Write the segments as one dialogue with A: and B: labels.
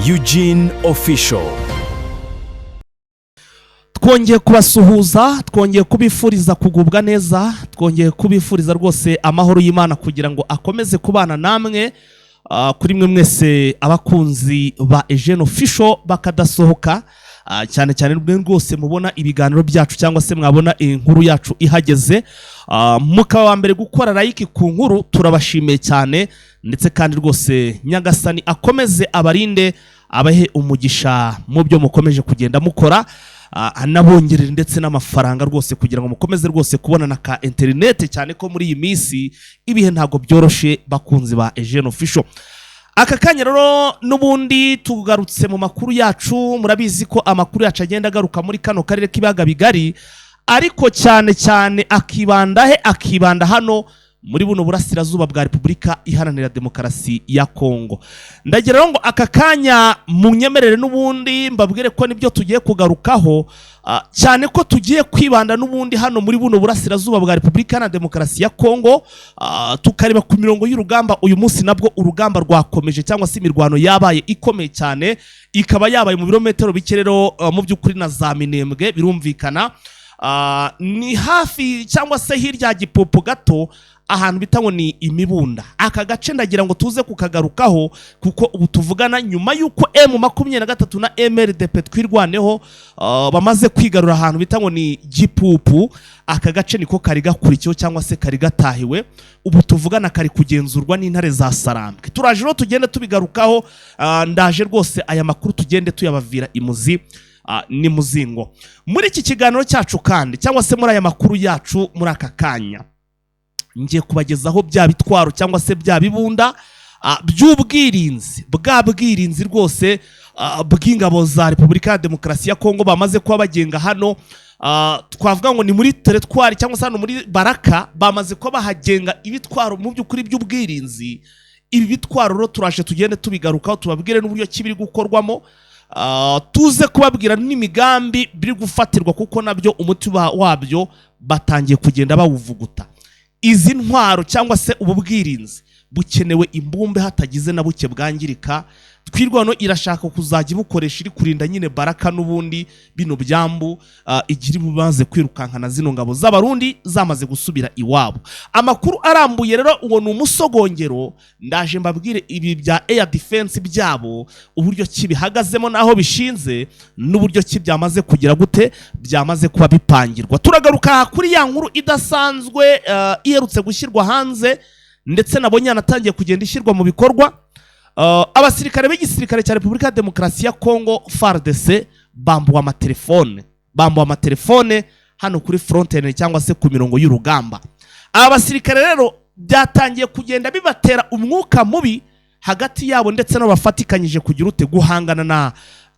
A: Eugene Official.
B: Twongeye kubasuhuza, twongeye kubifuriza kugubwa neza, twongeye kubifuriza rwose amahoro y'Imana kugira ngo akomeze kubana namwe kuri mwe mwese abakunzi ba Eugene Official bakadasohoka, cyane cyane rwose mubona ibiganiro byacu cyangwa se mwabona inkuru yacu ihageze, mukaba wa mbere gukora like ku nkuru, turabashimiye cyane, ndetse kandi rwose Nyagasani akomeze abarinde, abahe umugisha mu byo mukomeje kugenda mukora, anabongerera ndetse n'amafaranga rwose kugira ngo mukomeze rwose kubona na ka internet, cyane ko muri iyi minsi ibihe ntago byoroshe bakunzi ba Eugene Official. Aka kanya rero nubundi tugarutse mu makuru yacu, murabizi ko amakuru yacu agenda agaruka muri kano karere k'ibiyaga bigari, ariko cyane cyane akibanda hano muri buno burasirazuba bwa Repubulika Iharanira Demokarasi ya Kongo. Ndagira ngo aka kanya munyemerere nubundi mbabwire ko nibyo tugiye kugarukaho, cyane ko tugiye kwibanda nubundi hano muri buno burasirazuba bwa Repubulika Iharanira Demokarasi ya Kongo, tukareba ku mirongo y'urugamba. Uyu munsi nabwo urugamba rwakomeje, cyangwa se imirwano yabaye ikomeye cyane, ikaba yabaye mu birometero bike rero mu by'ukuri na za Minembwe birumvikana. Ni hafi cyangwa se hirya Gipopo gato, ahantu bita ngo ni Imibunda. Aka gace ndagira ngo tuze kukagarukaho, kuko ubu tuvugana nyuma yuko M23 na MRDP twirwaneho bamaze kwigarura ahantu bita ngo ni Gipupu. Aka gace niko kari gakurikiyeho cyangwa se kari gatahiwe, ubu tuvugana kari kugenzurwa n'intare za Sarambwe. Turaje rero tugende tubigarukaho, ndaje rwose aya makuru tugende tuyabavira imuzi ni muzingo. Muri iki kiganiro cyacu kandi, cyangwa se muri aya makuru yacu muri aka kanya, ngiye kubagezaho bya bitwaro cyangwa se bya bibunda by'ubwirinzi, bwa bwirinzi rwose bw'ingabo za Repubulika ya Demokarasi ya Kongo bamaze kuba bagenga hano. Twavuga ngo ni muri teritwari cyangwa se hano muri Baraka bamaze kuba bahagenga ibitwaro mu by'ukuri by'ubwirinzi. Ibi bitwaro rero turaje tugende tubigarukaho, tubabwire n'uburyo kibiri gukorwamo, tuze kubabwira n'imigambi biri gufatirwa, kuko nabyo umuti wabyo batangiye kugenda bawuvuguta. Izi ntwaro cyangwa se ubu bwirinzi bukenewe imbumbe hatagize na buke bwangirika. Twirwano irashaka kuzajya bukoresha iri kurinda nyine Baraka n'ubundi bino byambu igira bumaze kwirukankana zino ngabo z'abarundi zamaze gusubira iwabo. Amakuru arambuye rero uwo ni umusogongero, ndaje mbabwire ibi bya air defense byabo uburyo kibihagazemo naho bishinze, n'uburyo kibyamaze kugira gute byamaze kuba bipangirwa. Turagaruka kuri ya nkuru idasanzwe iherutse gushyirwa hanze, ndetse nabonye anatangiye kugenda ishyirwa mu bikorwa. Abasirikare b'igisirikare cya Repubulika ya Demokarasi ya Kongo FARDC bambuwe amatelefone hano kuri frontline cyangwa se ku mirongo y'urugamba. Aba basirikare rero byatangiye kugenda bibatera umwuka mubi hagati yabo, ndetse n'abafatikanyije kugira ute guhangana na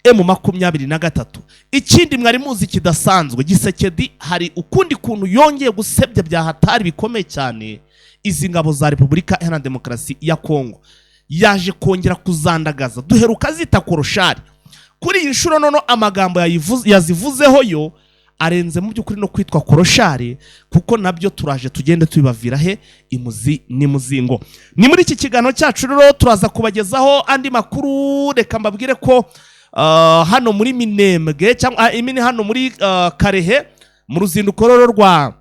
B: M23. Ikindi mwari muzi kidasanzwe, Gisekedi hari ukundi kuntu yongeye gusebya bya hatari bikomeye cyane izi ngabo za Repubulika Iharanira Demokarasi ya Kongo. Yaje kongera kuzandagaza, duheruka zita koroshari. Kuri iyi nshuro nono amagambo yazivuzeho yo arenze mu by'ukuri no kwitwa koroshari, kuko nabyo turaje tugende tubibavira he imuzi ni muzingo. Ni muri iki kiganiro cyacu rero turaza kubagezaho andi makuru. Reka mbabwire ko hano muri Minembwe cyangwa hano muri Karehe, mu ruzinduko rwa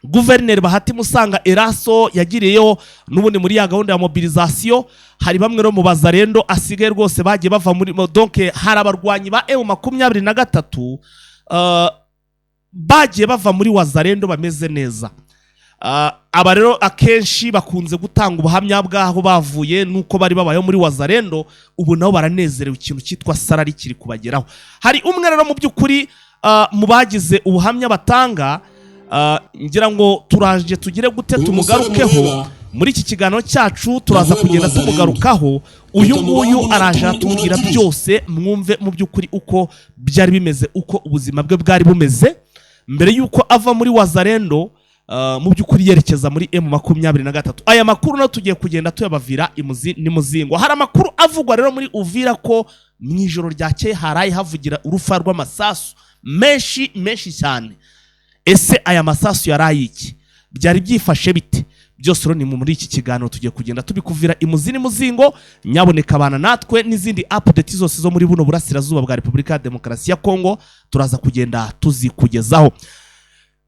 B: Guverineri Bahati Musanga Eraso yagiriyeho n'ubundi muri ya gahunda ya mobilisation, hari bamwe rero mu bazarendo asigaye rwose bagiye bava muri donc hari abarwanyi ba M23 bagiye bava muri wazarendo bameze neza. Aba rero akenshi bakunze gutanga ubuhamya bwaho bavuye nuko bari babayeho muri wazarendo, ubu nabo baranezerewe, ikintu cyitwa salari kiri kubageraho. Hari umwe rero mu by'ukuri mu bagize ubuhamya batanga, ngira ngo turaje tugire gute tumugarukeho muri iki kiganiro cyacu, turaza kugenda tumugarukaho. Uyu nguyu araje atubwira byose, mwumve mu by'ukuri uko byari bimeze, uko ubuzima bwe bwari bumeze mbere yuko ava muri wazarendo mu by'ukuri yerekeza muri M23. Aya makuru no tugiye kugenda tuyabavira imuzi ni muzingo. Hari amakuru avugwa rero muri Uvira ko mu ijoro ryakeye haraye havugira urufa rw'amasasu menshi cyane. Ese aya masasu yaraye iki? Byari byifashe bite? byose rero ni muri iki kiganiro tugiye kugenda tubikuvira imuzini muzingo. Nyaboneka abana natwe n'izindi update zose zo muri buno burasirazuba bwa Repubulika ya Demokarasi ya Kongo turaza kugenda tuzikugezaho.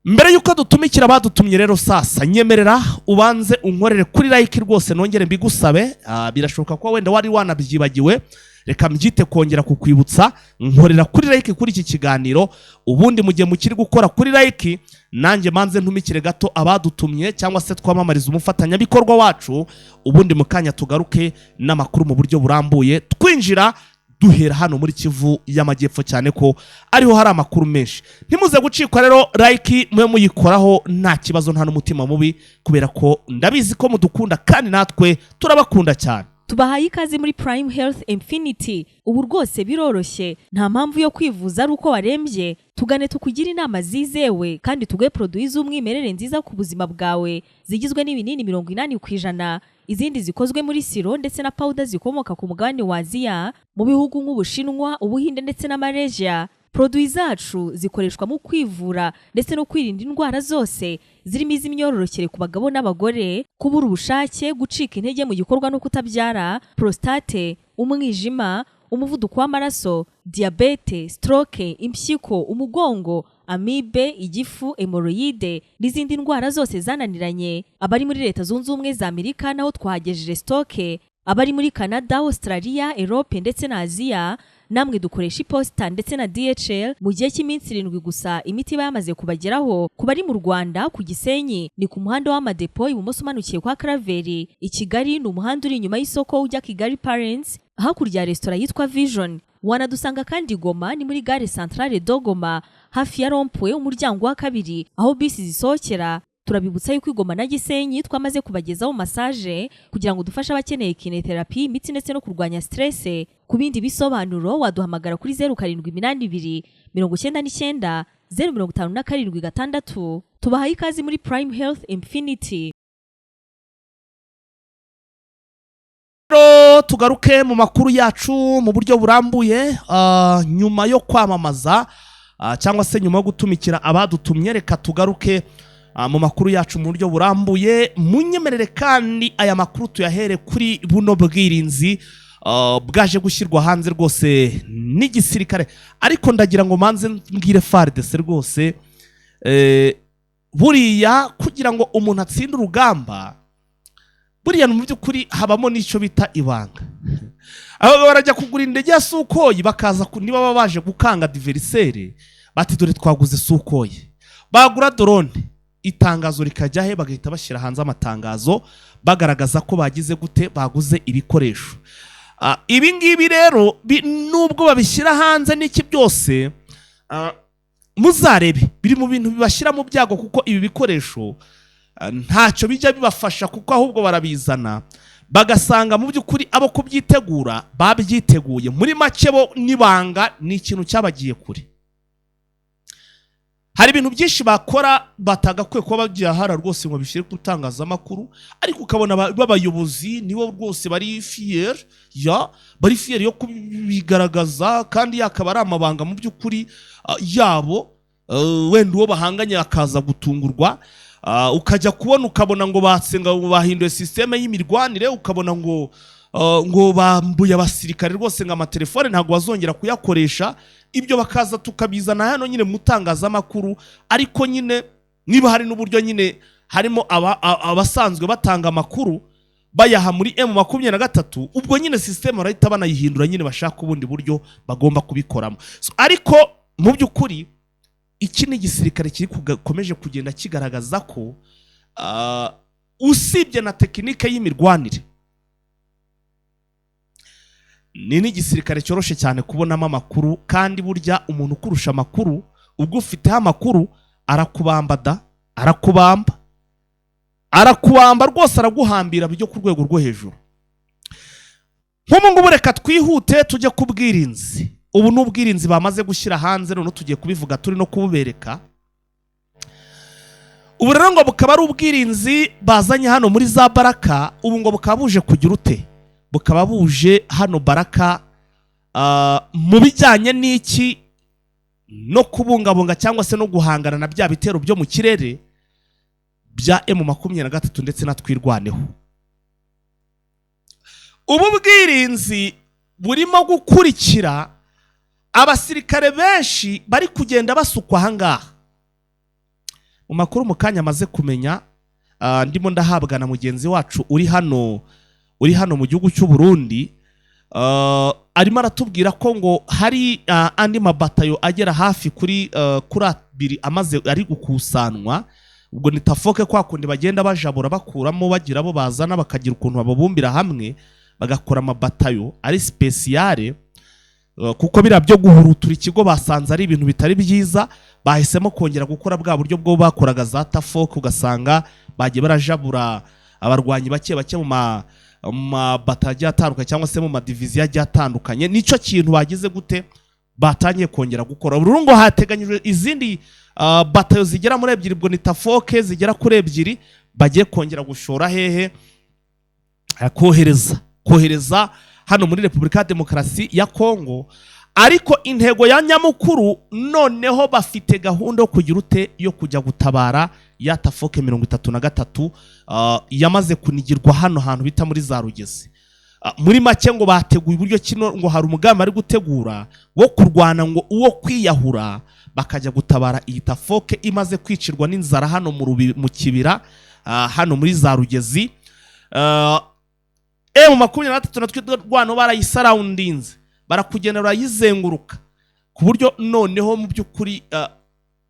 B: Mbere yuko dutumikira badutumye rero sasa nyemerera ubanze unkorere kuri like rwose nongere mbigusabe. Birashoboka ko wenda wari wanabyibagiwe, reka mbyite kongera kukwibutsa, nkorera kuri like kuri iki kiganiro, ubundi mugiye mukiri gukora kuri like nanjye manze ntumikire gato abadutumye cyangwa se twamamariza umufatanyabikorwa wacu, ubundi mukanya tugaruke n'amakuru mu buryo burambuye twinjira duhera hano muri Kivu y'Amajyepfo cyane ko ariho hari amakuru menshi. Ntimuze gucikwa rero, like mwe muyikoraho nta kibazo nta n'umutima mubi, kubera ko ndabizi ko mudukunda kandi natwe turabakunda cyane.
A: Tubahaye ikaze muri Prime Health Infinity. Ubu rwose biroroshye, nta mpamvu yo kwivuza ari uko warembye. Tugane tukugira inama zizewe kandi tuguhe produit z'umwimerere nziza ku buzima bwawe, zigizwe n'ibinini 80%, izindi zikozwe muri siro ndetse na powder zikomoka ku mugabane wa Aziya, mu bihugu nk'Ubushinwa, Ubuhinde ndetse na Malaysia. Produit zacu zikoreshwa mu kwivura ndetse no kwirinda indwara zose zirimo iz'imyororokere ku bagabo n'abagore, kubura ubushake, gucika intege mu gikorwa no kutabyara, prostate, umwijima, umuvuduko w'amaraso, diabete, stroke, impyiko, umugongo, amibe, igifu, hemorrhoide n'izindi ndwara zose zananiranye. Abari muri Leta Zunze Ubumwe za Amerika naho twahagejeje stoke, abari muri Canada, Australia, Europe ndetse na Aziya namwe dukoresha iposita ndetse na DHL mu gihe cy'iminsi 7 gusa imiti yamaze kubageraho. Ku bari mu Rwanda ku Gisenyi ni ku muhanda w'Amadepo ibumoso umanukiye kwa Karaveri. I Kigali ni umuhanda uri inyuma y'isoko ujya Kigali Parents hakurya ya restaurant yitwa Vision. Wanadusanga kandi Goma ni muri gare centrale Dogoma hafi ya Rompwe umuryango wa kabiri aho bisi zisohokera. Turabibutsa yuko Goma na Gisenyi twamaze kubagezaho massage kugira ngo dufashe abakeneye kinetherapy, imiti ndetse no kurwanya stress. Ku bindi bisobanuro waduhamagara kuri 0782 99 057 tubahaye ikaze muri Prime Health Infinity.
B: Tugaruke mu makuru yacu mu buryo burambuye. Nyuma yo kwamamaza cyangwa se nyuma yo gutumikira abadutumye, reka tugaruke mu makuru yacu mu buryo burambuye. Munyemerere kandi aya makuru tuyahere kuri buno bwirinzi bwaje gushyirwa hanze rwose n'igisirikare, ariko ndagira ngo manze mbwire FARDC rwose buriya kugira ngo umuntu atsinde urugamba, buriya mu by'ukuri habamo n'icyo bita ibanga. Abo barajya kugura indege ya Sukhoi bakaza niba baba baje gukanga diversaire, bati dore twaguze Sukhoi, bagura drone, itangazo rikajya he bagahita bashyira hanze amatangazo bagaragaza ko bagize gute baguze ibikoresho. Ibi ngibi rero nubwo babishyira hanze n'iki byose, muzarebe biri mu bintu bibashyira mu byago, kuko ibi bikoresho ntacyo bijya bibafasha, kuko ahubwo barabizana bagasanga mu by'ukuri abo kubyitegura babyiteguye muri make bo nibanga ni ikintu cyabagiye kure. Hari ibintu byinshi bakora batagakwiye kuba babyahara rwose ngo bishyire kutangaza amakuru, ariko ukabona babayobozi nibo rwose bari fier yo kubigaragaza, kandi yakaba ari amabanga mu by'ukuri yabo, wenda uwo bahanganye akaza gutungurwa. Ukajya kubona ukabona ngo batsenga bahinduye systeme y'imirwanire, ukabona ngo bambuye abasirikare rwose ngo amatelefone ntago bazongera kuyakoresha. Ibyo bakaza tukabizana hano nyine mutangaza amakuru, ariko nyine niba hari n'uburyo nyine harimo abasanzwe batanga amakuru bayaha muri M23, ubwo nyine systeme barahita banayihindura nyine bashaka ubundi buryo bagomba kubikoramo. Ariko mu by'ukuri iki ni igisirikare komeje kugenda kigaragaza ko usibye na tekinike y'imirwanire, ni n'igisirikare cyoroshe cyane kubonamo amakuru, kandi burya umuntu ukurusha amakuru ubwo ufiteho amakuru arakubamba rwose, araguhambira byo ku rwego rwo hejuru. Nk'ubu ngubu reka twihute tujye ku bwirinzi. Ubu n'ubwirinzi bamaze gushyira hanze, none tugiye kubivuga turi no kububereka. Ubu rero ngo bukaba ari ubwirinzi bazanye hano muri za Baraka. Ubu ngo bukaba buje kugira ute, bukaba buje hano Baraka mu bijyanye n'iki no kubungabunga cyangwa se no guhangana na bya bitero byo mu kirere bya M23 ndetse na twirwaneho. Ubu bwirinzi burimo gukurikira abasirikare benshi bari kugenda basukwa ahangaha. Mu makuru mu kanya amaze kumenya, ndimo ndahabwa na mugenzi wacu uri hano mu gihugu cy'u Burundi, arimo aratubwira ko ngo hari andi mabatayo agera hafi kuri 2 amaze ari gukusanwa. Ubwo nitafoke kwa kundi bagenda bajabura bakuramo bagira abo bazana bakagira ukuntu babumbira hamwe bagakora amabatayo ari speciale, kuko bira byo guhurutura ikigo basanze ari ibintu bitari byiza, bahisemo kongera gukora bwa buryo bwo bakoraga za tafoke, ugasanga bagiye barajabura abarwanyi bake mu mabatayo atandukanye cyangwa se mu madiviziyo agiye atandukanye. Nico kintu bagize gute batangiye kongera gukora. Burungo hateganyijwe izindi batayo zigera muri 2, ubwo nitafoke zigera kuri 2 bagiye kongera gushora hehe, kohereza hano muri Repubulika ya Demokarasi ya Kongo. Ariko intego ya nyamukuru noneho bafite gahunda yo kugira ute yo kujya gutabara ya tafoke 33 yamaze kunigirwa hano hantu bita muri za Rugezi. Muri make ngo bateguye uburyo kino ngo hari umugambi ari gutegura wo kurwana ngo uwo kwiyahura bakajya gutabara iyi tafoke imaze kwicirwa n'inzara hano mu kibira hano muri za Rugezi. M23 na twirwano barayisaroundinze, barakugenda barayizenguruka ku buryo noneho mu by'ukuri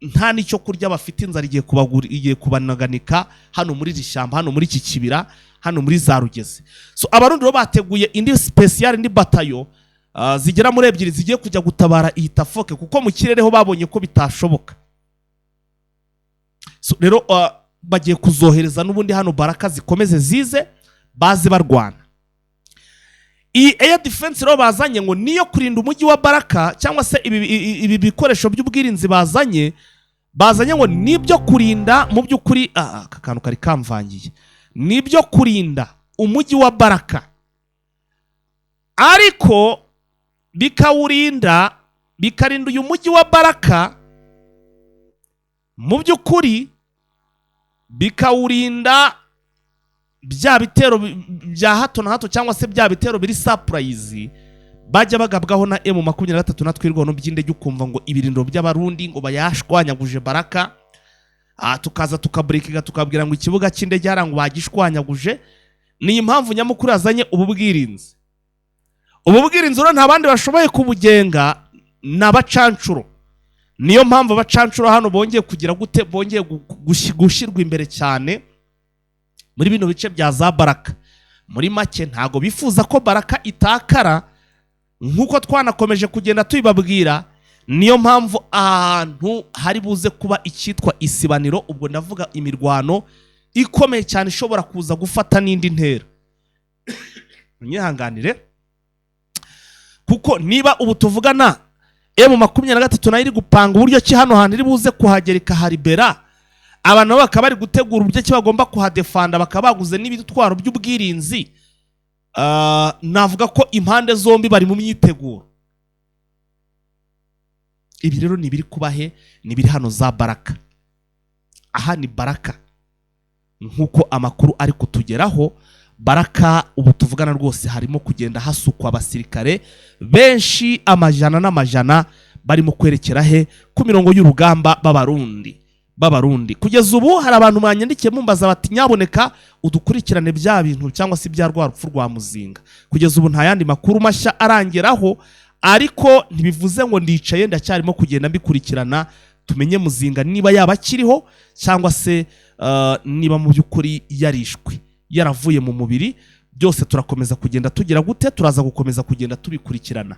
B: nta nicyo kurya bafite, inzara igiye kubanaganika hano muri rishyamba, hano muri iki kibira, hano muri za Rugezi. So abarundi bateguye indi special, indi batayo zigera muri 2 zigiye kujya gutabara iyi tafoke, kuko mu kirere ho babonye ko bitashoboka. So rero bagiye kuzohereza n'ubundi hano Baraka zikomeze zize baze barwana. Iyi air defense rero bazanye ngo niyo kurinda umujyi wa Baraka, cyangwa se ibi bikoresho by'ubwirinzi bazanye ngo nibyo kurinda mu by'ukuri akantu kari kamvangiye, nibyo kurinda umujyi wa Baraka, ariko bikarinda uyu mujyi wa Baraka mu by'ukuri bikawurinda bya bitero bya hato na hato, cyangwa se bya bitero biri surprise bajya bagabwaho na M23 na twirwano by'indege, ukumva ngo ibirindiro by'abarundi ngo bayashwanyaguje Baraka, tukaza tukabreakinga tukabwira ngo ikibuga cy'indege yarango bagishwanyaguje. Ni impamvu nyamukuru yazanye ubu bwirinzi. Ubu bwirinzi rero nta bandi bashoboye kubugenga n'abacancuro. Niyo mpamvu abacancuro hano bongeye kugira gute, bongeye gushirwa imbere cyane muri bino bice bya za Baraka. Muri make ntago bifuza ko Baraka itakara, nkuko twanakomeje kugenda tubibabwira. Niyo mpamvu ahantu hari buze kuba icyitwa isibaniro, ubwo ndavuga imirwano ikomeye cyane ishobora kuza gufata n'indi ntera. Nyihanganire, kuko niba ubu tuvugana M23 nayo iri gupanga uburyo ki hano hantu iri buze kuhagereka haribera, abantu bakaba bari gutegura uburyo ki bagomba kuhadefanda, bakaba baguze n'ibitwaro by'ubwirinzi. Navuga ko impande zombi bari mu myiteguro. Ibi rero ni biri kubahe, ni biri hano za Baraka. Aha ni Baraka nkuko amakuru ari kutugeraho. Baraka ubu tuvugana rwose harimo kugenda hasukwa abasirikare benshi amajana n'amajana barimo kwerekera he ku mirongo y'urugamba b'abarundi. Kugeza ubu hari abantu banyandikiye mumbaza bati nyaboneka udukurikirane bya bintu cyangwa se bya rupfu rwa Muzinga. Kugeza ubu nta yandi makuru mashya arangeraho, ariko ntibivuze ngo ndicaye ndacyarimo kugenda mbikurikirana tumenye Muzinga niba yaba akiriho cyangwa se niba mu by'ukuri yarishwe yaravuye mu mubiri. Byose turakomeza kugenda tugira gute, turaza gukomeza kugenda tubikurikirana.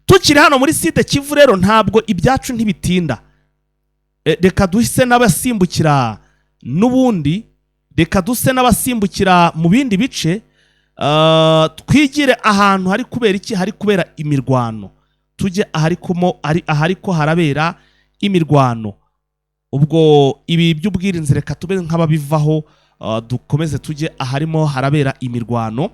B: Tukiri hano muri site Kivu rero ntabwo ibyacu ntibitinda. Reka duhise n'abasimbukira n'ubundi, reka duse n'abasimbukira mu bindi bice, twigire ahantu hari kubera iki, hari kubera imirwano. Tujye ahari ko harabera imirwano. Ubwo ibi by'ubwirinzi reka tube nk'ababivaho, dukomeze tujye aharimo harabera imirwano.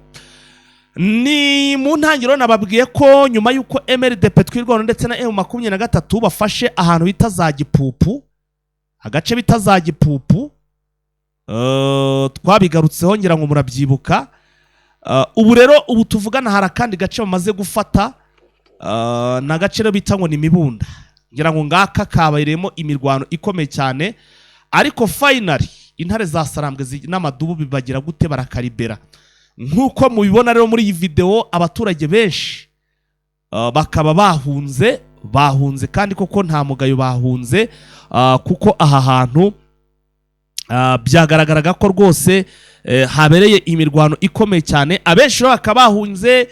B: Ni mu ntangiriro nababwiye ko nyuma y'uko MRDP twirwano ndetse na M23 bafashe ahantu bita za Gipupu, agace bita za Gipupu, twabigarutseho ngira ngo murabyibuka. Ubu rero ubu tuvugana hari akandi gace bamaze gufata, na gace rero bita ngo ni Mibunda, ngira ngo ngaka kabayiremo imirwano ikomeye cyane, ariko finally intare za Sarambwe n'amadubu bibagira gute, barakaribera. Nkuko mubibona rero muri iyi video, abaturage benshi bakaba bahunze kandi koko nta mugayo bahunze, kuko aha hantu byagaragaraga ko rwose habereye imirwano ikomeye cyane. Abenshi bakaba bahunze,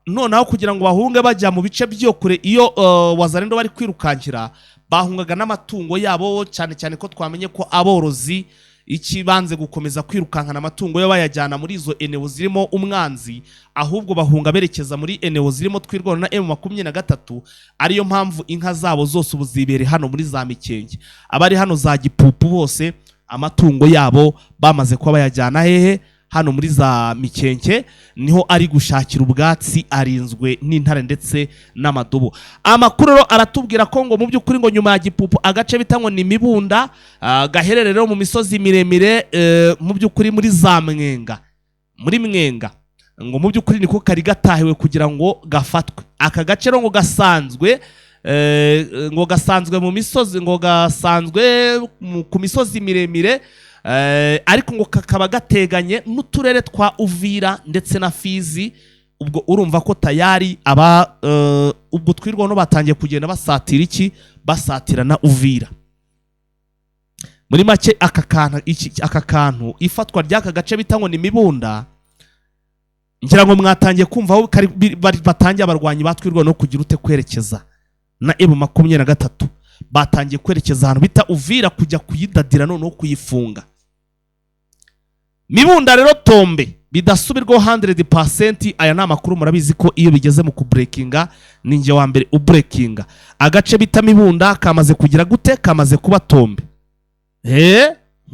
B: noneho kugira ngo bahunge bajya mu bice byo kure, iyo wazarendo bari kwirukankira bahungaga n'amatungo yabo, cyane cyane ko twamenye ko aborozi ikibanze gukomeza kwirukankana amatungo yo bayajyana muri izo eneo zirimo umwanzi, ahubwo bahunga berekeza muri eneo zirimo twirwana na M23. ariyo mpamvu inka zabo zose ubu zibere hano muri za Mikenge. Abari hano za Gipupu bose amatungo yabo bamaze kuba bayajyana hehe, hano muri za Mikenge, niho ari gushakira ubwatsi, arinzwe n'intare ndetse n'amadubu. Amakuru rero aratubwira ko ngo mu by'ukuri ngo nyuma ya Gipupu agace bita ngo ni Mibunda, gaherereye rero mu misozi miremire, mu by'ukuri muri za Mwenga, muri Mwenga, ngo mu by'ukuri niko kari gatahiwe kugira ngo gafatwe. Aka gace rero ngo gasanzwe mu misozi, ngo gasanzwe ku misozi miremire, ariko ngo kakaba gateganye n'uturere twa Uvira ndetse na Fizi. Ubwo urumva ko tayari ubwo twirwano batangiye kugenda basatira na Uvira. Muri make aka kantu ifatwa ry'aka gace bita ngo ni Mibunda, ngira ngo mwatangiye kumva aho batangiye abarwanyi batwirwa no kugira ute kwerekeza na M23, batangiye kwerekeza ahantu bita Uvira kujya kuyidadira no kuyifunga. Mibunda rero tombe bidasubirwaho 100%. Aya ni amakuru murabizi ko iyo bigeze mu kubreakinga ninjye wa mbere ubreakinga. Agace bita Mibunda kamaze kugira gute, kamaze kuba tombe.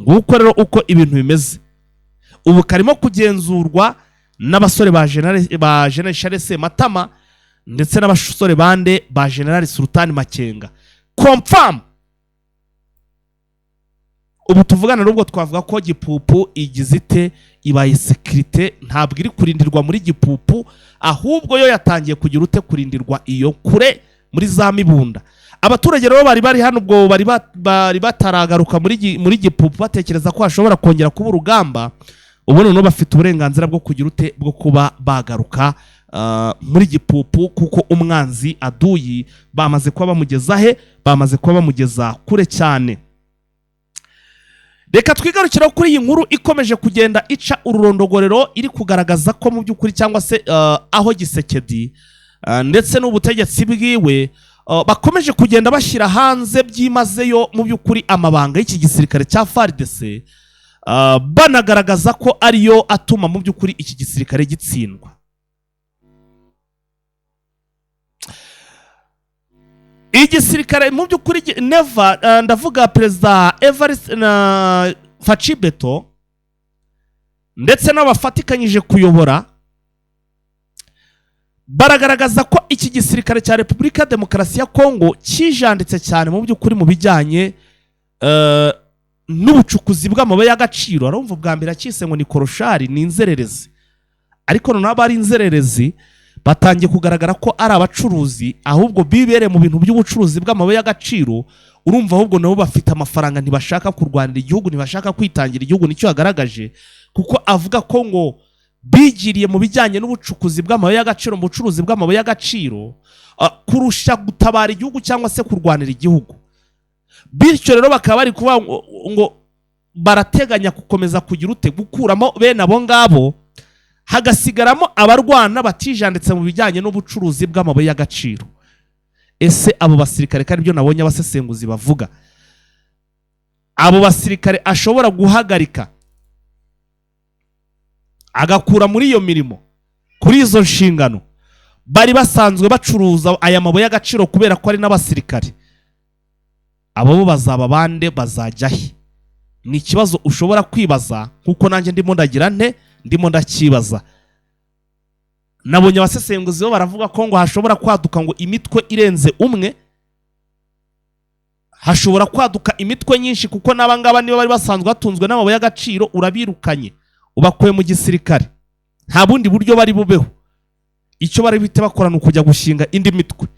B: Nguko rero uko ibintu bimeze. Ubu karimo kugenzurwa n'abasore ba General Charles Matama ndetse n'abasore bande ba General Sultan Makenga. Confirm. Ubu tuvugana n'ubwo twavuga ko Gipupu igizite ibaye security, ntabwo iri kurindirwa muri Gipupu, ahubwo yo yatangiye kugira ute kurindirwa iyo kure muri za Mibunda. Abaturage rero bari hano ubwo bari bataragaruka muri Gipupu batekereza ko hashobora kongera kuba urugamba. Ubu none bafite uburenganzira bwo kugira ute bwo kuba bagaruka muri Gipupu, kuko umwanzi aduyi bamaze kuba bamugeza kure cyane. Reka twigarukiraho kuri iyi nkuru ikomeje kugenda ica ururondogorero, iri kugaragaza ko mu by'ukuri cyangwa se aho Gisekedi ndetse n'ubutegetsi bwiwe bakomeje kugenda bashyira hanze byimazeyo mu by'ukuri amabanga y'iki gisirikare cya FARDC, banagaragaza ko ariyo atuma mu by'ukuri iki gisirikare gitsindwa. Igisirikare mu by'ukuri ndavuga Perezida Evariste na Facibeto ndetse n'abafatikanyije kuyobora, baragaragaza ko iki gisirikare cya Repubulika ya Demokarasi ya Kongo kijanditse cyane mu by'ukuri mu bijyanye n'ubucukuzi bw'amabuye y'agaciro. Arumva bwa mbere akise ngo ni koroshari, ni inzererezi, ariko noneho abari inzererezi batangiye kugaragara ko ari abacuruzi, ahubwo bibereye mu bintu by'ubucuruzi bw'amabuye y'agaciro. Urumva ahubwo nabo bafite amafaranga, ntibashaka kurwanira igihugu, ntibashaka kwitangira igihugu. Nicyo yagaragaje, kuko avuga ko ngo bigiriye mu bijyanye n'ubucukuzi bw'amabuye y'agaciro, mu bucuruzi bw'amabuye y'agaciro, kurusha gutabara igihugu cyangwa se kurwanira igihugu. Bityo rero bakaba bari kuvuga ngo barateganya gukomeza kugira ute gukuramo bene abo ngabo, hagasigaramo abarwana batijanditse mu bijyanye n'ubucuruzi bw'amabuye y'agaciro. Ese abo basirikare, kandi byo nabonye abasesenguzi bavuga, abo basirikare ashobora guhagarika agakura muri iyo mirimo, kuri izo nshingano, bari basanzwe bacuruza aya mabuye y'agaciro kubera ko ari n'abasirikare, abo bo bazaba bande, bazajya he? Ni ikibazo ushobora kwibaza, kuko nanjye ndimo ndakibaza. Nabonye abasesenguzi bo baravuga ko ngo hashobora kwaduka ngo imitwe irenze umwe, hashobora kwaduka imitwe nyinshi, kuko n'abangaba niba bari basanzwe batunzwe n'amabuye y'agaciro, urabirukanye ubakuye mu gisirikare, nta bundi buryo bari bubeho. Icyo bari bite bakorana ukujya gushinga indi mitwe,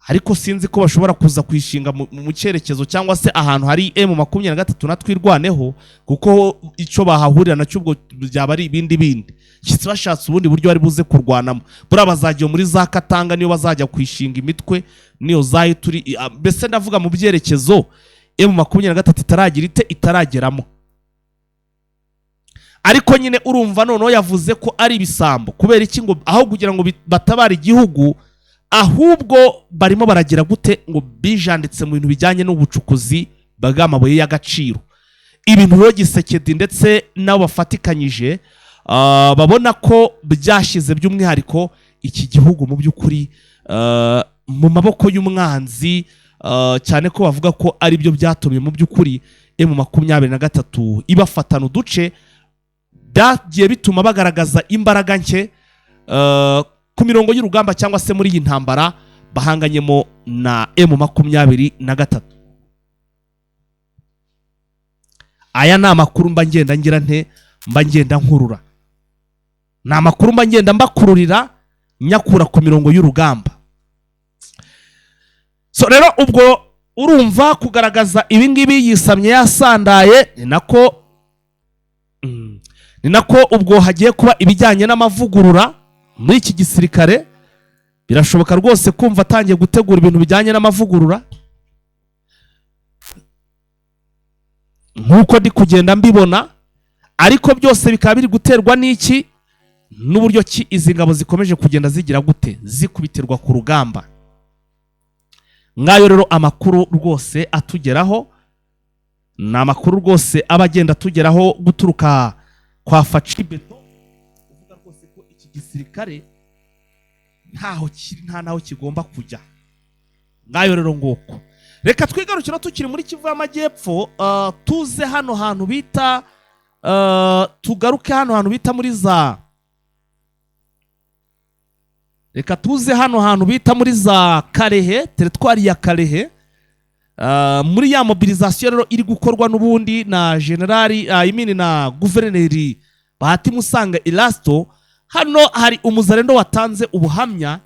B: ariko sinzi ko bashobora kuza kwishinga mu cyerekezo cyangwa se ahantu hari M23 na twirwaneho, kuko icyo bahahurira nacyo ubwo byaba ari ibindi bindi. Kitse bashatse ubundi buryo bari buze kurwanamo, bura bazagiye muri za Katanga niyo bazajya kwishinga imitwe, niyo zayi turi mbese ndavuga mu byerekezo M23 itarageramo. Ariko nyine urumva noneho yavuze ko ari ibisambo, kubera iki? Ngo aho kugira ngo batabara igihugu, ahubwo barimo baragira gute ngo bijanditse mu bintu bijyanye n'ubucukuzi bw'amabuye y'agaciro. Ibintu rero Gisekedi ndetse nabo bafatikanyije babona ko byashize by'umwihariko iki gihugu mu by'ukuri mu maboko y'umwanzi, cyane ko bavuga ko ari byo byatumye mu by'ukuri M23 ibafatana uduce, byagiye bituma bagaragaza imbaraga nke ku mirongo y'urugamba cyangwa se muri iyi ntambara bahanganyemo na M23. Aya ni amakuru mba ngenda ngira nte, mba ngenda nkurura, ni amakuru mba ngenda mbakururira nyakura ku mirongo y'urugamba. So rero ubwo urumva kugaragaza ibingibi yisamye yasandaye, ni nako ubwo hagiye kuba ibijyanye n'amavugurura muri iki gisirikare. Birashoboka rwose kumva atangiye gutegura ibintu bijyanye n'amavugurura, nkuko ndi kugenda mbibona, ariko byose bikaba biri guterwa n'iki? N'uburyo ki izi ngabo zikomeje kugenda zigira gute, zikubitirwa ku rugamba. Ngayo rero amakuru rwose atugeraho, ni amakuru rwose abagenda atugeraho guturuka kwa Facibeto, uvuga rwose ko iki gisirikare nta naho kigomba kujya. Ngayo rero ngoko, reka twigarukira tukiri muri Kivu y'Amajyepfo, tuze hano hantu bita tugaruke hano hantu bita muri za reka tuze hano hantu bita muri za Karehe, teritwari ya Karehe, muri ya mobilisation rero iri gukorwa n'ubundi na generali na guverineri Bahati Musanga Elasto. Hano hari umuzarendo watanze ubuhamya,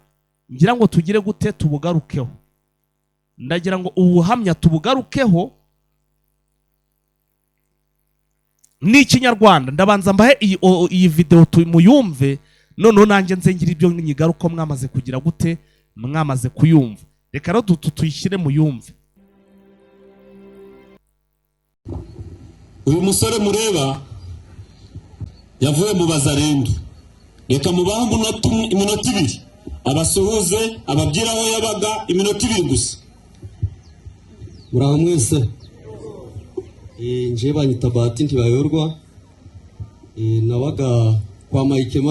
B: ngira ngo tugire gute tubugarukeho. Ndagira ngo ubuhamya tubugarukeho ni Ikinyarwanda. Ndabanza mbahe iyi video muyumve, noneho nanjye nzengira ibyo nyigaruko mwamaze kugira gute, mwamaze kuyumva. Reka rero tuyishyire muyumve.
C: Uyu musore mureba yavuye mu bazarendo, reka mubahe iminota 2 abasuhuze, ababwira aho yabaga, iminota 2 gusa.
D: Muraho mwese, nje banyita Bahati Ntibayorwa, nabaga kwa Mike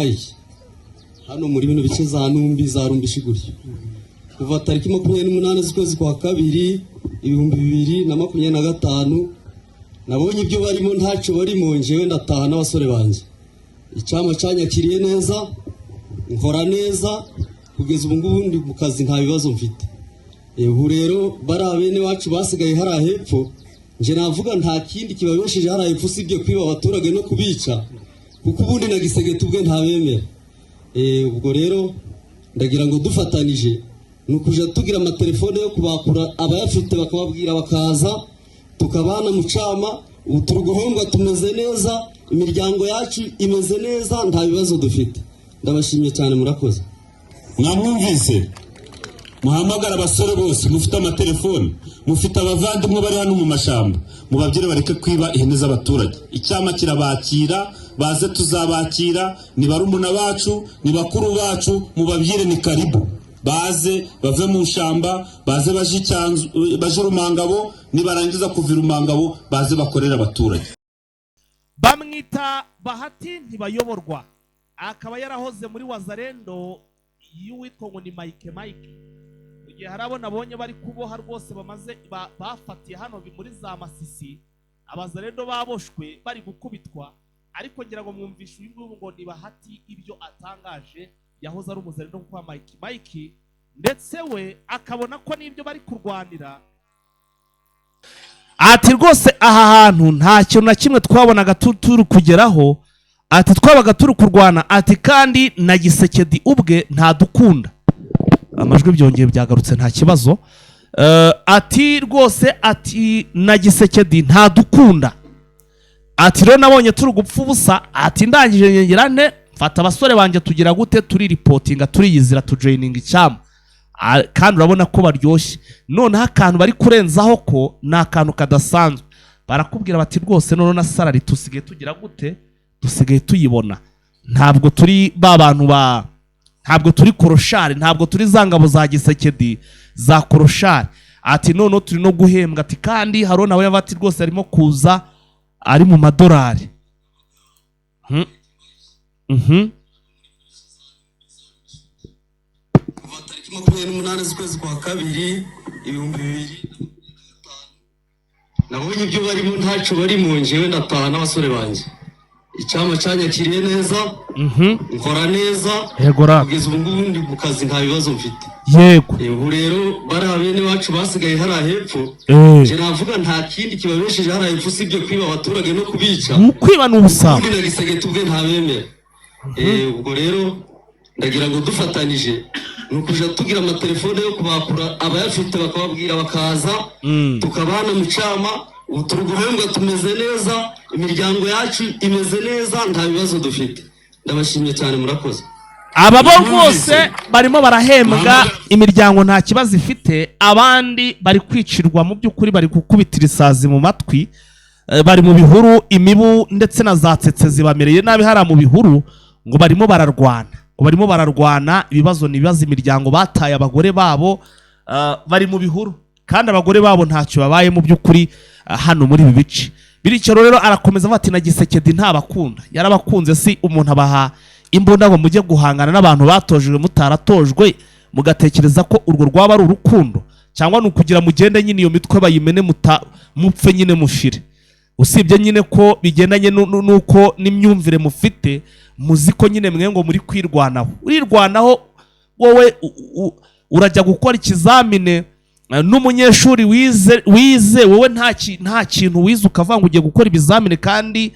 D: hano muri bino bice za Numbi za Rumbishi gutyo, kuva tariki 28 z'ukwezi kwa kabiri 2025. Nabonye ibyo barimo ntacyo barimo, njewe ndataha n'abasore banje. Icyama cyanyakiriye neza, nkora neza, kugeza ubu ngubu ndi mu kazi nta bibazo mfite. Ubu rero bari bene wacu basigaye hari hepfo, nje navuga nta kindi kibabesheje hari hepfo usibye kwiba abaturage no kubica, kuko ubundi na Gisegeti ubwe ntabemera. Ubwo rero ndagira ngo dufatanije nukuja tugira amatelefone yo kubakura abayafite bakababwira bakaza tukabana mu cama. Ubu turuguhomba tumeze neza, imiryango yacu imeze neza, nta bibazo dufite. Ndabashimye cyane, murakoze.
C: Mwamwumvise? Muhamagara abasore bose mufite amatelefone, mufite abavandimwe bari hano mu mashamba, mubabwire bareke kwiba ihene z'abaturage. Icyama kirabakira, baze tuzabakira, ni barumuna bacu, ni bakuru bacu, mubabwire ni karibu. Baze bave mu shamba, baze baje Rumangabo, nibarangiza kuva Rumangabo baze bakorera abaturage.
B: Bamwita Bahati Ntibayoborwa, akaba yarahoze muri Wazarendo y'uwitwa ngo ni Mike. Mu gihe hari abo nabonye bari kuboha rwose bamaze bafatiye hano muri za Masisi, abazarendo baboshwe bari gukubitwa, ariko ngira ngo mwumvishe uyu nguyu ngo ni Bahati ibyo atangaje. Yahoze ari umuzarendo kwa Mike, ndetse we akabona ko n'ibyo bari kurwanira ati rwose aha hantu nta kintu na kimwe twabonaga turi kugeraho, ati twabaga turi kurwana, ati kandi na Gisekedi ubwe ntadukunda. Amajwi byongeye byagarutse nta kibazo. Ati rwose ati na Gisekedi ntadukunda, ati rero nabonye turi gupfa ubusa, ati ndangije nyengerane mfata abasore banje tugira gute turi reportinga turiyizira tujoininga icyama, kandi urabona ko baryoshye. Noneho akantu bari kurenzaho ko ni akantu kadasanzwe, barakubwira bati rwose none na salary tusigaye tugira gute, dusigaye tuyibona, ntabwo turi ba bantu ntabwo turi koroshari, ntabwo turi za ngabo za Gisekedi za koroshari. Ati none turi no guhembwa, ati kandi haro nawe yabati rwose arimo kuza ari mu madolari.
D: Tariki 28 z'ukwezi kwa kabiri 2025 nabonye ibyo barimo ntacyo bari mu njewe ndataha n'abasore banje. Icyama cyanyakiriye neza, nkora neza, kugeza ubu ngubu ndi mu kazi nta bibazo mfite.
B: Yego.
D: Ubu rero bari abene wacu basigaye hari ahepfo, je navuga nta kindi kibabesheje hari ahepfo sibyo kwiba abaturage no kubica.
B: Kwiba n'ubusa.
D: Ubundi na Gisegeti ubwe ntabemera. Ubwo rero ndagira ngo dufatanije nukuja tugira amatelefone yo kubakura abayafite bakababwira bakaza tukabana mu cyama. Ubu turi guhembwa tumeze neza, imiryango yacu imeze neza, nta bibazo dufite. Ndabashimye cyane, murakoze.
B: Aba bo bose barimo barahembwa, imiryango nta kibazo ifite, abandi bari kwicirwa mu by'ukuri, bari gukubitira isazi mu matwi, bari mu bihuru, imibu ndetse na za tsetse zibamereye nabi hara mu bihuru, ngo barimo bararwana, ibibazo nibibaza imiryango bataye abagore babo, bari mu bihuru kandi abagore babo ntacyo babaye mu by'ukuri hano muri ibi bice. Bityo rero arakomeza bati na Gisekedi ntabakunda, yarabakunze si umuntu abaha imbunda ngo mujye guhangana n'abantu batojwe mutaratojwe, mugatekereza ko urwo rwaba ari urukundo, cyangwa nukugira mugende nyine iyo mitwe bayimene mupfe nyine mushire. Usibye nyine ko bigendanye nuko n'imyumvire mufite, muziko nyine mwe ngo muri kwirwanaho, urirwanaho wowe urajya gukora ikizamine n'umunyeshuri wize wowe nta kintu wize ukavanga ugiye gukora ibizamine, kandi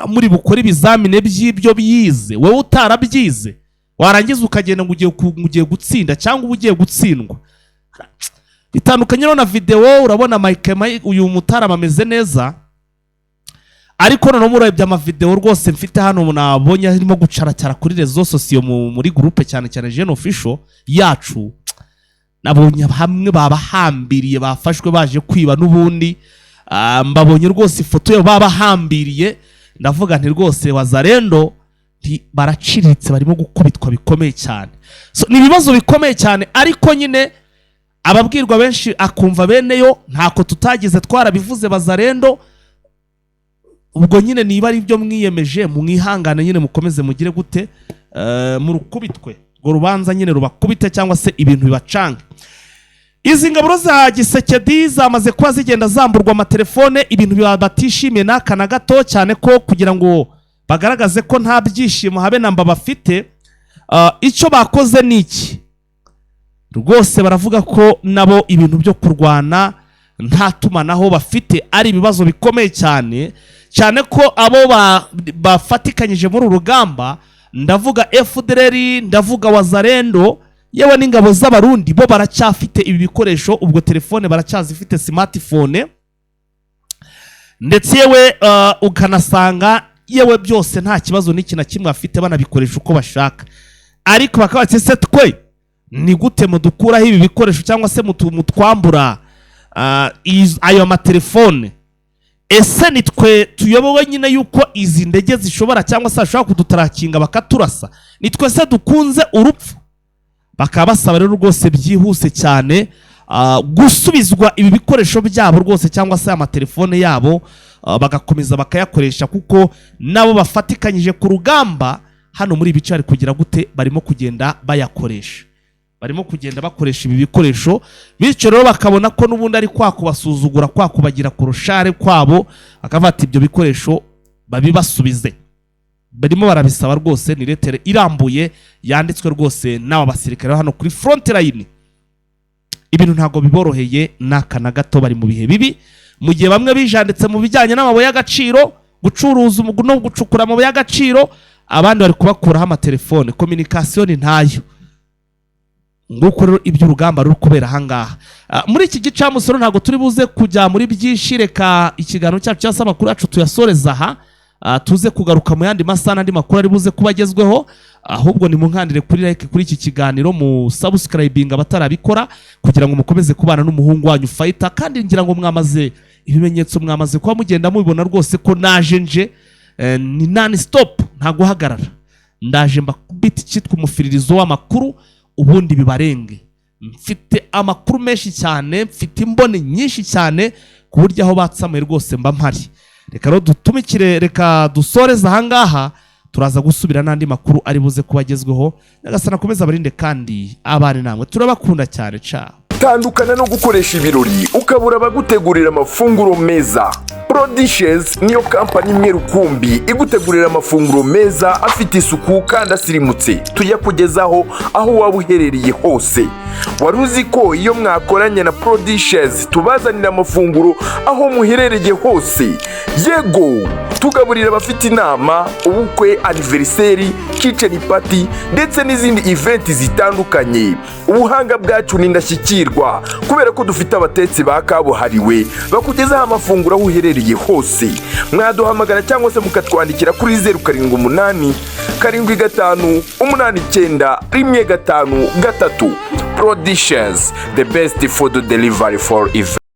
B: muri bukora ibizamine by'ibyo biyize wowe utarabyize, warangiza ukagenda ngo ugiye gutsinda cyangwa ugiye gutsindwa. Bitandukanye na video, urabona Mike uyu mutarama ameze neza, ariko none murebye amavideo rwose mfite hano nabonye arimo gucaracara kuri rezo sosiyo muri groupe cyane Jeune Official yacu, nabonye hamwe babahambiriye bafashwe baje kwiba n'ubundi, mbabonye rwose ifoto yo babahambiriye, ndavuga nti rwose Wazalendo baraciriritse, barimo gukubitwa bikomeye cyane. So ni ibibazo bikomeye cyane, ariko nyine ababwirwa benshi akumva beneyo ntako tutagize twarabivuze Wazalendo. Ubwo nyine niba ari byo mwiyemeje mwihangane nyine mukomeze mugire gute, mu rukubitwe ngo rubanza nyine rubakubite cyangwa se ibintu bibacange. Izi ngaburo za Gisekedi zamaze kuba zigenda zamburwa amatelefone, ibintu batishimiye n'aka na gato cyane, ko kugira ngo bagaragaze ko nta byishimo habe namba bafite. Icyo bakoze ni iki rwose, baravuga ko nabo ibintu byo kurwana nta tumanaho bafite ari ibibazo bikomeye cyane ko abo bafatikanyije muri urugamba, ndavuga FDLR, ndavuga Wazalendo, yewe n'ingabo z'abarundi bo baracyafite ibi bikoresho. Ubwo telefone baracyazifite, smartphone, ndetse yewe ukanasanga yewe byose nta kibazo n'iki na kimwe afite, banabikoresha uko bashaka. Ariko bakaba se twe ni gute mudukuraho ibi bikoresho cyangwa se mutwambura ayo amatelefone? Ese nitwe tuyobowe nyine yuko izi ndege zishobora cyangwa se ashobora kudutarakinga bakaturasa? Nitwe se dukunze urupfu? Bakaba basaba rero rwose byihuse cyane gusubizwa ibi bikoresho byabo rwose, cyangwa se amatelefone yabo bagakomeza bakayakoresha, kuko nabo bafatikanyije ku rugamba hano muri ibice ari kugira gute, barimo kugenda bayakoresha, barimo kugenda bakoresha ibi bikoresho. Bityo rero bakabona ko n'ubundi ari kwakubasuzugura, kwakubagira kurushare kwabo, akavata ibyo bikoresho babibasubize. Barimo barabisaba rwose, ni letere irambuye yanditswe rwose n'aba basirikare hano kuri front line. Ibintu ntago biboroheye n'aka na gato, bari mu bihe bibi mu gihe bamwe bijanditse mu bijyanye n'amabuye y'agaciro, gucuruza no gucukura amabuye y'agaciro, abandi bari kubakuraho amatelefone. Communication ntayo. Nguko rero iby'urugamba ruri kubera ahangaha. Muri iki gicamusoro ntabwo turi buze kujya muri byinshi, reka ikiganiro cyacu cyangwa amakuru yacu tuyasoreza aha, tuze kugaruka mu yandi masaha n'andi makuru ari buze kubagezweho. Ahubwo ni munkandire kuri like kuri iki kiganiro, mu subscribing abatarabikora, kugira ngo mukomeze kubana n'umuhungu wanyu Fighter. Kandi ngira ngo mwamaze ibimenyetso, mwamaze kuba mugenda mubibona rwose ko naje nje ni non stop, nta guhagarara. Ndaje mbakubita cyitwa umufiririzo w'amakuru, ubundi bibarenge. Mfite amakuru menshi cyane, mfite imboni nyinshi cyane, ku buryo aho batsamuye rwose mba mpari. Reka rero dutumikire, reka dusoreza ahangaha, turaza gusubira n'andi makuru ari buze kubagezweho. Nyagasana akomeza abarinde kandi abane namwe, turabakunda cyane. Ciao.
E: Tandukana no gukoresha ibirori ukabura abagutegurira amafunguro meza. Prodishes niyo kampani imwe rukumbi igutegurira amafunguro meza afite isuku kandi asirimutse, tuyakugezaho aho waba uherereye hose. Wari uzi ko iyo mwakoranye na Prodishes tubazanira amafunguro aho muherereye hose? Yego, tugaburira abafite inama, ubukwe, anniversary, kitchen party ndetse n'izindi event zitandukanye. Ubuhanga bwacu ni ndashyikirwa kubera ko dufite abatetsi ba kabuhariwe bakugezaho amafunguro aho uherereye hose. Mwaduhamagara cyangwa se mukatwandikira kuri 078 75 89 153. Prodishes, the best food delivery for event.